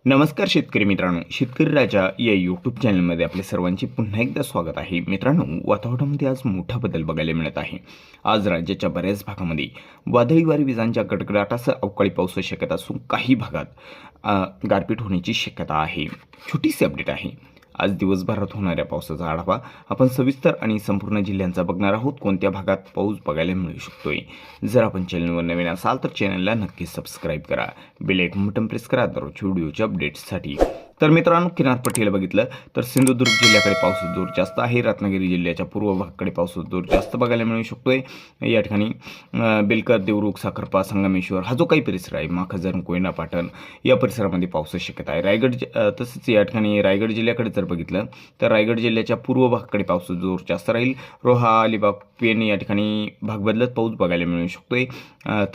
नमस्कार शेतकरी मित्रांनो, शेतकरी राजा या यूट्यूब चॅनलमध्ये आपले सर्वांचे पुन्हा एकदा स्वागत आहे. मित्रांनो, वातावरणामध्ये आज मोठा बदल बघायला मिळत आहे. आज राज्याच्या बऱ्याच भागामध्ये वादळी वारी विजांच्या गडगडाटासह अवकाळी पावसाची शक्यता असून काही भागात गारपीट होण्याची शक्यता आहे. छोटीशी अपडेट आहे. आज दिवसभरात होणाऱ्या पावसाचा आढावा आपण सविस्तर आणि संपूर्ण जिल्ह्यांचा बघणार आहोत. कोणत्या भागात पाऊस बघायला मिळू शकतोय. जर आपण चॅनलवर नवीन असाल तर चॅनलला नक्की सबस्क्राईब करा. बेल आयकॉन बटन प्रेस करा दररोजच्या व्हिडिओच्या अपडेट्ससाठी. तर मित्रांनो, किनारपट्टीला बघितलं तर सिंधुदुर्ग जिल्ह्याकडे पावसाचा जोर जास्त आहे. रत्नागिरी जिल्ह्याच्या पूर्व भागाकडे पावसाचा जोर जास्त बघायला मिळू शकतोय. या ठिकाणी बेलकर, देवरुख, साखरपा, संगमेश्वर हा जो काही परिसर आहे, माखजन, कोयना, पाटण या परिसरामध्ये पावसाची शक्यता आहे. तसंच या ठिकाणी रायगड जिल्ह्याकडे जर बघितलं तर रायगड जिल्ह्याच्या पूर्व भागाकडे पावसाचा जोर जास्त राहील. रोहा, अलिबाग, पेन या ठिकाणी भाग बदलत पाऊस बघायला मिळू शकतोय.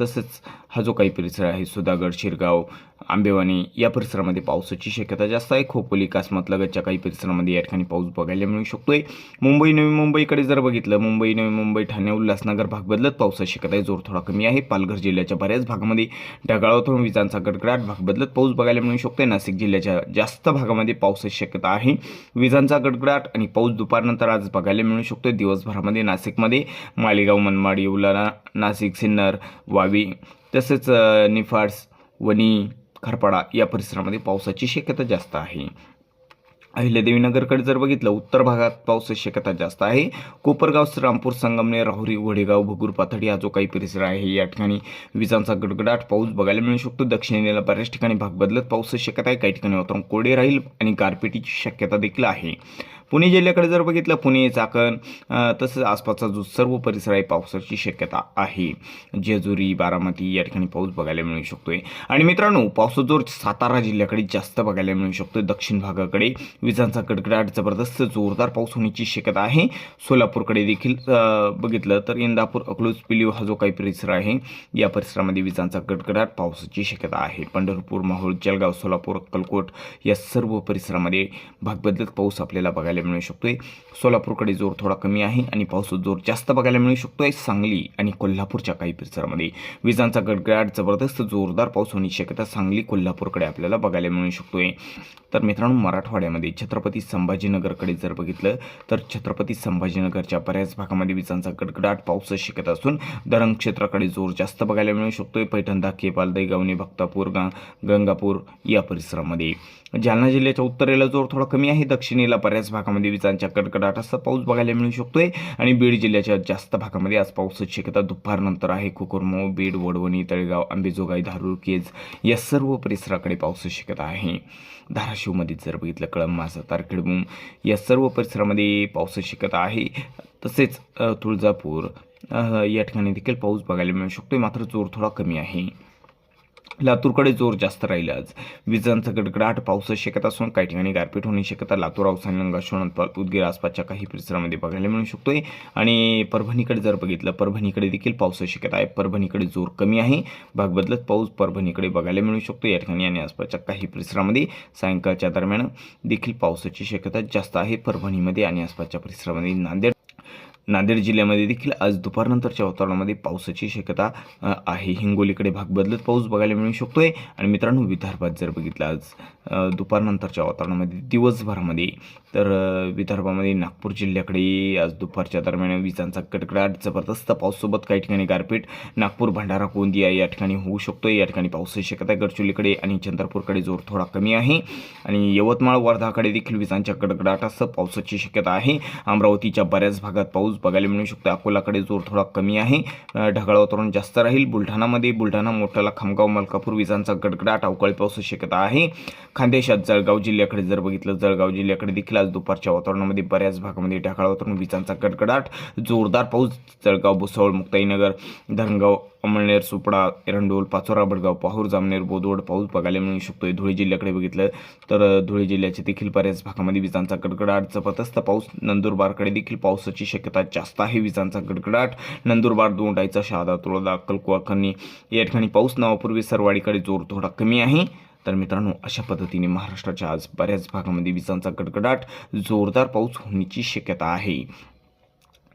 तसंच हा जो काही परिसर आहे, सुधागड, शिरगाव, आंबेवाणी या परिसरामध्ये पावसाची शक्यता जास्त आहे. खोपोली, कासमत लगतच्या काही परिसरामध्ये या ठिकाणी पाऊस बघायला मिळू शकतोय. मुंबई, नवी मुंबईकडे जर बघितलं, मुंबई, नवी मुंबई, ठाणे, उल्हासनगर भाग बदलत पावसाची शक्यता आहे. जोर थोडा कमी आहे. पालघर जिल्ह्याच्या बऱ्याच भागामध्ये ढगाळ वातावरण, विजांचा गडगडाट, भाग बदलत पाऊस बघायला मिळू शकतोय. नाशिक जिल्ह्याच्या जास्त भागामध्ये पावसाची शक्यता आहे. विजांचा गडगडाट आणि पाऊस दुपारनंतर आज बघायला मिळू शकतोय. दिवसभरामध्ये नाशिकमध्ये मालेगाव, मनमाड, येवला, नाशिक, सिन्नर, वावी तसेच निफाड, वणी, खरपाडा या परिसरामध्ये पावसाची शक्यता जास्त आहे. अहिल्यादेवीनगरकडे जर बघितलं, उत्तर भागात पावसाची शक्यता जास्त आहे. कोपरगाव, श्रीरामपूर, संगमनेर, राहुरी, वडेगाव, भगूर, पाथडी हा जो काही परिसर आहे, या ठिकाणी विजांचा गडगडाट पाऊस बघायला मिळू शकतो. दक्षिणेला बऱ्याच ठिकाणी भाग बदलत पावसाची शक्यता आहे. काही ठिकाणी वातावरण कोरडे राहील आणि गारपिटीची शक्यता देखील आहे. पुणे जिल्ह्याकडे जर बघितलं, पुणे, चाकण तसंच आसपासचा जो सर्व परिसर आहे, पावसाची शक्यता आहे. जेजुरी, बारामती या ठिकाणी पाऊस बघायला मिळू शकतोय. आणि मित्रांनो, पावसाचा जोर सातारा जिल्ह्याकडे जास्त बघायला मिळू शकतोय. दक्षिण भागाकडे विजांचा गडगडाट, जबरदस्त जोरदार पाऊस होण्याची शक्यता आहे. सोलापूरकडे देखील बघितलं तर इंदापूर, अकलूज, पिलीव हा जो काही परिसर आहे, या परिसरामध्ये विजांचा गडगडाट पावसाची शक्यता आहे. पंढरपूर, माहूर, जळगाव, सोलापूर, अक्कलकोट या सर्व परिसरामध्ये भाग बदलत पाऊस आपल्याला बघायला मिळू शकतोय. सोलापूरकडे जोर थोडा कमी आहे आणि पावसाचा जोर जास्त बघायला मिळू शकतोय. सांगली आणि कोल्हापूरच्या काही परिसरामध्ये विजांचा गडगडाट, जबरदस्त जोरदार पाऊस होण्याची शक्यता सांगली, कोल्हापूरकडे आपल्याला बघायला मिळू शकतोय. तर मित्रांनो, मराठवाड्यामध्ये छत्रपती संभाजीनगरकडे जर बघितलं तर छत्रपती संभाजीनगरच्या बऱ्याच भागामध्ये विजांचा गडगडाट पावसाची शक्यता असून धरण क्षेत्राकडे जोर जास्त बघायला मिळू शकतोय. पैठण, धाके, पालदई, गवणी, भक्तापूर, गंगापूर या परिसरामध्ये. जालना जिल्ह्याच्या उत्तरेला जोर थोडा कमी आहे. दक्षिणेला बऱ्याच भागामध्ये विजांच्या गडगडाटाचा पाऊस बघायला मिळू शकतोय. आणि बीड जिल्ह्याच्या जास्त भागामध्ये आज पावसाची शक्यता दुपारनंतर आहे. कुकुरमो, बीड, वडवणी, तळेगाव, अंबेजोगाई, धारूर, केज या सर्व परिसराकडे पावसाची शक्यता आहे. धाराशिवमध्ये जर बघितलं, कळंब, सातारखेडबूम या सर्व परिसरामध्ये पावसाची शक्यता आहे. तसेच तुळजापूर या ठिकाणी देखील पाऊस बघायला मिळू शकतोय, मात्र जोर थोडा कमी आहे. लातूरकडे जोर जास्त राहील. आज विजांचा गडगडाट, पावसाची शक्यता असून काही ठिकाणी गारपीट होण्याची शक्यता लातूर, औसा, निलंगा, उदगीर आसपासच्या काही परिसरामध्ये बघायला मिळू शकतोय. आणि परभणीकडे जर बघितलं, परभणीकडे देखील पावसाची शक्यता आहे. परभणीकडे जोर कमी आहे. भाग बदलत पाऊस परभणीकडे बघायला मिळू शकतो. या ठिकाणी आणि आसपासच्या काही परिसरामध्ये सायंकाळच्या दरम्यान देखील पावसाची शक्यता जास्त आहे. परभणीमध्ये आणि आसपासच्या परिसरामध्ये नांदेड जिल्ह्यामध्ये देखील आज दुपारनंतरच्या वातावरणामध्ये पावसाची शक्यता आहे. हिंगोलीकडे भाग बदलत पाऊस बघायला मिळू शकतोय. आणि मित्रांनो, विदर्भात जर बघितलं, आज दुपारनंतरच्या वातावरणामध्ये दिवसभरामध्ये तर विदर्भामध्ये नागपूर जिल्ह्याकडे आज दुपारच्या दरम्यान विजांचा गडगडाट, जबरदस्त पाऊससोबत काही ठिकाणी गारपीट, नागपूर, भंडारा, गोंदिया या ठिकाणी होऊ शकतोय. या ठिकाणी पावसाची शक्यता आहे. गडचिरोलीकडे आणि चंद्रपूरकडे जोर थोडा कमी आहे. आणि यवतमाळ, वर्धाकडे देखील विजांच्या गडगडाटासह पावसाची शक्यता आहे. अमरावतीच्या बऱ्याच भागात पाऊस बघायला मिळू शकतो. अकोलाकडे जोर थोडा कमी आहे. ढगाळ वातावरण जास्त राहील. बुलढाणा, मोठाला, खामगाव, मलकापूर विजांचा गडगडाट, अवकाळी पावसाची शक्यता आहे. खानदेशात जळगाव जिल्ह्याकडे जर बघितलं, जळगाव जिल्ह्याकडे देखील आज दुपारच्या वातावरणामध्ये बऱ्याच भागामध्ये ढगाळ वातावरण, विजांचा गडगडाट, जोरदार पाऊस. जळगाव, भुसावळ, मुक्ताईनगर, धरणगाव, अमळनेर, सुपडा, एरंडोल, पाचोरा, बडगाव, पाहूर, जामनेर, बोदवड पाऊस बघायला मिळू शकतोय. धुळे जिल्ह्याकडे बघितलं तर धुळे जिल्ह्याच्या देखील बऱ्याच भागामध्ये विजांचा गडगडाट, जबरदस्त पाऊस. नंदुरबारकडे देखील पावसाची शक्यता जास्त आहे. विजांचा गडगडाट, नंदुरबार, दोंडाईचा, शहादा, तुळजा, अक्कलकोवा, खन्नी या ठिकाणी पाऊस. नावापूर, विसरवाडीकडे जोर थोडा कमी आहे. तर मित्रांनो, अशा पद्धतीने महाराष्ट्राच्या आज बऱ्याच भागामध्ये विजांचा गडगडाट, जोरदार पाऊस होण्याची शक्यता आहे.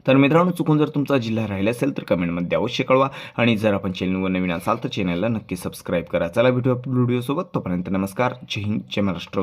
तर मित्रांनो, चुकून जर तुमचा जिल्हा राहिला असेल तर कमेंटमध्ये अवश्य कळवा आणि जर आपण चॅनलवर नवीन असाल तर चॅनलला नक्की सबस्क्राईब करा. चला भेटूया व्हिडिओसोबत. तोपर्यंत नमस्कार. जय हिंद, जय महाराष्ट्र.